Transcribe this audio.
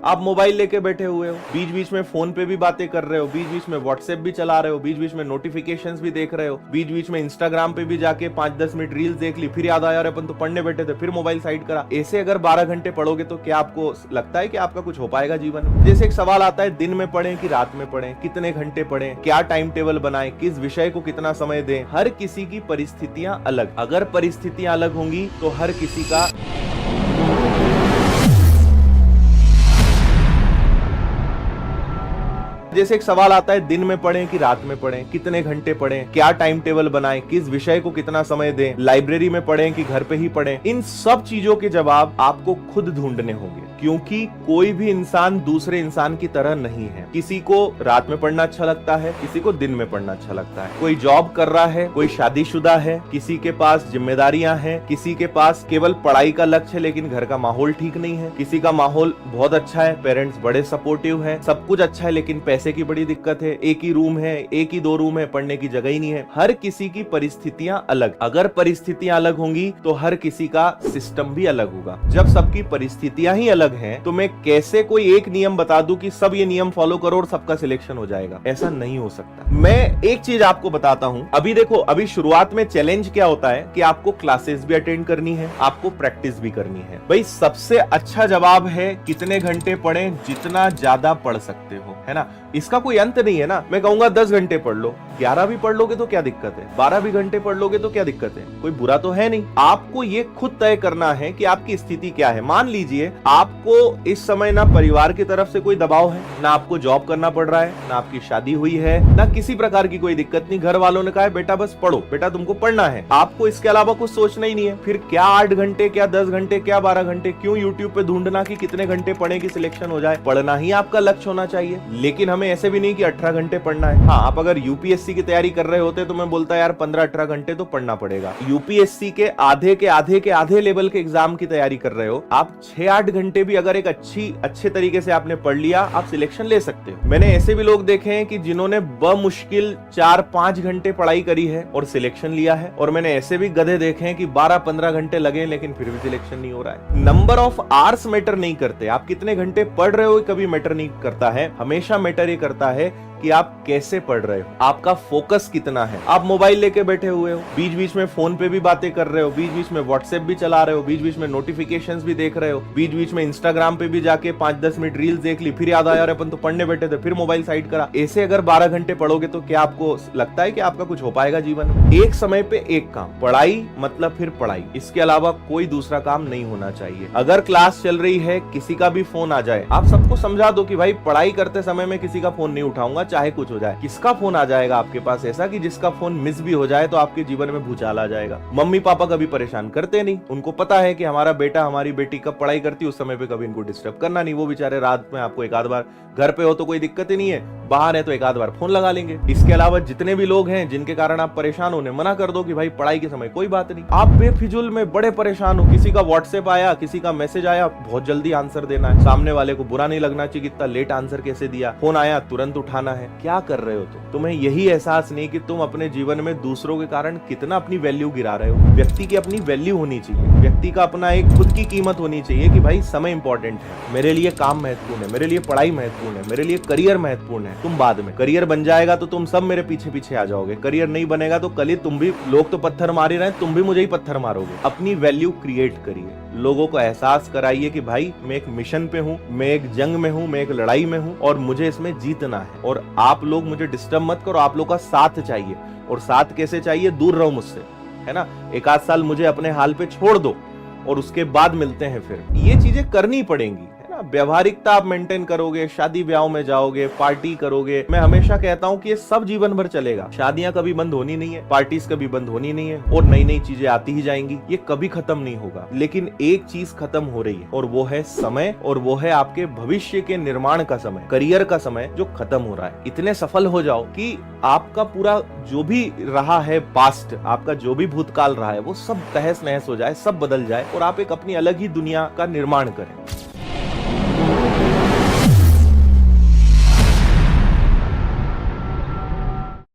आप मोबाइल लेके बैठे हुए हो, बीच बीच में फोन पे भी बातें कर रहे हो, बीच बीच में व्हाट्सएप भी चला रहे हो, बीच बीच में नोटिफिकेशंस भी देख रहे हो, बीच बीच में इंस्टाग्राम पे भी जाके 5-10 मिनट रील्स देख ली, फिर याद आया यार अपन तो पढ़ने बैठे थे, फिर मोबाइल साइड करा। ऐसे अगर 12 घंटे पढ़ोगे तो क्या आपको लगता है कि आपका कुछ हो पाएगा जीवन में? जैसे एक सवाल आता है, दिन में पढ़ें कि रात में पढ़ें, कितने घंटे पढ़ें, क्या टाइम टेबल बनाएं, किस विषय को कितना समय दें। हर किसी की परिस्थितियां अलग, अगर परिस्थितियां अलग होंगी तो हर किसी का जैसे एक सवाल आता है, दिन में पढ़ें कि रात में पढ़ें, कितने घंटे पढ़ें, क्या टाइम टेबल बनाएं, किस विषय को कितना समय दें, लाइब्रेरी में पढ़ें कि घर पे ही पढ़ें। इन सब चीजों के जवाब आपको खुद ढूंढने होंगे, क्योंकि कोई भी इंसान दूसरे इंसान की तरह नहीं है। किसी को रात में पढ़ना अच्छा लगता है, किसी को दिन में पढ़ना अच्छा लगता है। कोई जॉब कर रहा है, कोई शादीशुदा है, किसी के पास जिम्मेदारियां हैं, किसी के पास केवल पढ़ाई का लक्ष्य है लेकिन घर का माहौल ठीक नहीं है, किसी का माहौल बहुत अच्छा है, पेरेंट्स बड़े सपोर्टिव है, सब कुछ अच्छा है लेकिन पैसे की बड़ी दिक्कत है, एक ही रूम है, एक ही 2 रूम है, पढ़ने की जगह ही नहीं है। हर किसी की परिस्थितियां अलग, अगर परिस्थितियां अलग होंगी तो हर किसी का सिस्टम भी अलग होगा। जब सबकी परिस्थितियां ही अलग हैं तो मैं कैसे कोई एक नियम बता दूं कि सब ये नियम फॉलो करो और सबका सिलेक्शन हो जाएगा? ऐसा नहीं हो सकता। मैं एक चीज आपको बताता हूं, अभी देखो, अभी शुरुआत में चैलेंज क्या होता है कि आपको क्लासेस भी अटेंड करनी है, आपको प्रैक्टिस भी करनी है। भाई सबसे अच्छा जवाब है कितने घंटे पढ़ें, जितना ज्यादा पढ़ सकते हो, है ना। इसका कोई अंत नहीं है ना। मैं कहूंगा 10 घंटे पढ़ लो, 11 भी पढ़ लोगे तो क्या दिक्कत है, 12 भी घंटे पढ़ लोगे तो क्या दिक्कत है, कोई बुरा तो है नहीं। आपको ये खुद तय करना है कि आपकी स्थिति क्या है। मान लीजिए आपको इस समय ना परिवार की तरफ से कोई दबाव है, ना आपको जॉब करना पड़ रहा है, ना आपकी शादी हुई है, ना किसी प्रकार की कोई दिक्कत नहीं, घर वालों ने कहा है बेटा बस पढ़ो, बेटा तुमको पढ़ना है, आपको इसके अलावा कुछ सोचना ही नहीं है। फिर क्या 8 घंटे, क्या 10 घंटे, क्या 12 घंटे, क्यों यूट्यूब पे ढूंढना कि कितने घंटे पढ़े कि सिलेक्शन हो जाए? पढ़ना ही आपका लक्ष्य होना चाहिए। लेकिन हमें ऐसे भी नहीं कि 18 घंटे पढ़ना है। हाँ, आप अगर यूपीएससी की तैयारी कर रहे होते तो मैं बोलता यार 15-18 घंटे तो पढ़ना पड़ेगा। यूपीएससी के आधे लेवल के एग्जाम की तैयारी कर रहे हो, आप 6-8 घंटे भी अगर एक अच्छे तरीके से आपने पढ़ लिया, आप सिलेक्शन ले सकते हो। मैंने ऐसे भी लोग देखे हैं कि जिन्होंने बमुश्किल 4-5 घंटे पढ़ाई करी है और सिलेक्शन लिया है, और मैंने ऐसे भी गधे देखे हैं कि 12-15 घंटे लगे लेकिन फिर भी सिलेक्शन नहीं हो रहा है। नंबर ऑफ आवर्स मैटर नहीं करते, आप कितने घंटे पढ़ रहे हो कभी मैटर नहीं करता है। हमेशा मैटर ये करता है कि आप कैसे पढ़ रहे हो, आपका फोकस कितना है। आप मोबाइल लेके बैठे हुए हो, बीच बीच में फोन पे भी बातें कर रहे हो, बीच बीच में व्हाट्सएप भी चला रहे हो, बीच बीच में नोटिफिकेशंस भी देख रहे हो, बीच बीच में इंस्टाग्राम पे भी जाके 5-10 मिनट रील्स देख ली, फिर याद आया यार अपन तो पढ़ने बैठे थे, फिर मोबाइल साइड करा। ऐसे अगर 12 घंटे पढ़ोगे तो क्या आपको लगता है कि आपका कुछ हो पाएगा जीवन में? एक समय पे एक काम, पढ़ाई मतलब फिर पढ़ाई, इसके अलावा कोई दूसरा काम नहीं होना चाहिए। अगर क्लास चल रही है, किसी का भी फोन आ जाए, आप सबको समझा दो कि भाई पढ़ाई करते समय में किसी का फोन नहीं उठाऊंगा चाहे कुछ हो जाए। किसका फोन आ जाएगा आपके पास ऐसा कि जिसका फोन मिस भी हो जाए तो आपके जीवन में भूचाल आ जाएगा? मम्मी पापा कभी परेशान करते नहीं, उनको पता है कि हमारा बेटा हमारी बेटी कब पढ़ाई करती है, उस समय पे कभी इनको डिस्टर्ब करना नहीं। वो बेचारे रात में आपको एक आध बार, घर पे हो तो कोई दिक्कत ही नहीं है, बाहर है तो एक आध बार फोन लगा लेंगे। इसके अलावा जितने भी लोग हैं जिनके कारण आप परेशान होने, मना कर दो कि भाई पढ़ाई के समय कोई बात नहीं। आप बेफिजुल में बड़े परेशान हो, किसी का व्हाट्सएप आया, किसी का मैसेज आया, बहुत जल्दी आंसर देना है, सामने वाले को बुरा नहीं लगना चाहिए कि इतना लेट आंसर कैसे दिया, फोन आया तुरंत उठाना है। क्या कर रहे हो तुम्हें यही एहसास नहीं कि तुम अपने जीवन में दूसरों के कारण कितना अपनी वैल्यू गिरा रहे हो? व्यक्ति की अपनी वैल्यू होनी चाहिए, व्यक्ति का अपना एक खुद की कीमत होनी चाहिए कि भाई समय इंपॉर्टेंट है, मेरे लिए काम महत्वपूर्ण है, मेरे लिए पढ़ाई महत्वपूर्ण है, मेरे लिए करियर महत्वपूर्ण है। तुम बाद में, करियर बन जाएगा तो तुम सब मेरे पीछे पीछे आ जाओगे, करियर नहीं बनेगा तो कल ही तुम भी, लोग तो पत्थर मार ही रहे हैं, तुम भी मुझे ही पत्थर मारोगे। अपनी वैल्यू क्रिएट करिए, लोगों को एहसास कराइए कि भाई मैं एक मिशन पे हूँ, मैं एक जंग में हूँ, मैं एक लड़ाई में हूँ और मुझे इसमें जीतना है। और आप लोग मुझे डिस्टर्ब मत करो, आप लोग का साथ चाहिए। और साथ कैसे चाहिए? दूर रहो मुझसे, है ना। 1 आध साल मुझे अपने हाल पे छोड़ दो और उसके बाद मिलते हैं। फिर ये चीजें करनी पड़ेंगी, है ना। व्यवहारिकता आप मेंटेन करोगे, शादी ब्याह में जाओगे, पार्टी करोगे। मैं हमेशा कहता हूँ कि ये सब जीवन भर चलेगा। शादियां कभी बंद होनी नहीं है, पार्टीज कभी बंद होनी नहीं है, और नई नई चीजें आती ही जाएंगी, ये कभी खत्म नहीं होगा। लेकिन एक चीज खत्म हो रही है और वो है समय, और वो है आपके भविष्य के निर्माण का समय, करियर का समय जो खत्म हो रहा है। इतने सफल हो जाओ कि आपका पूरा जो भी रहा है पास्ट, आपका जो भी भूतकाल रहा है, वो सब तहस नहस हो जाए, सब बदल जाए और आप एक अपनी अलग ही दुनिया का निर्माण करें।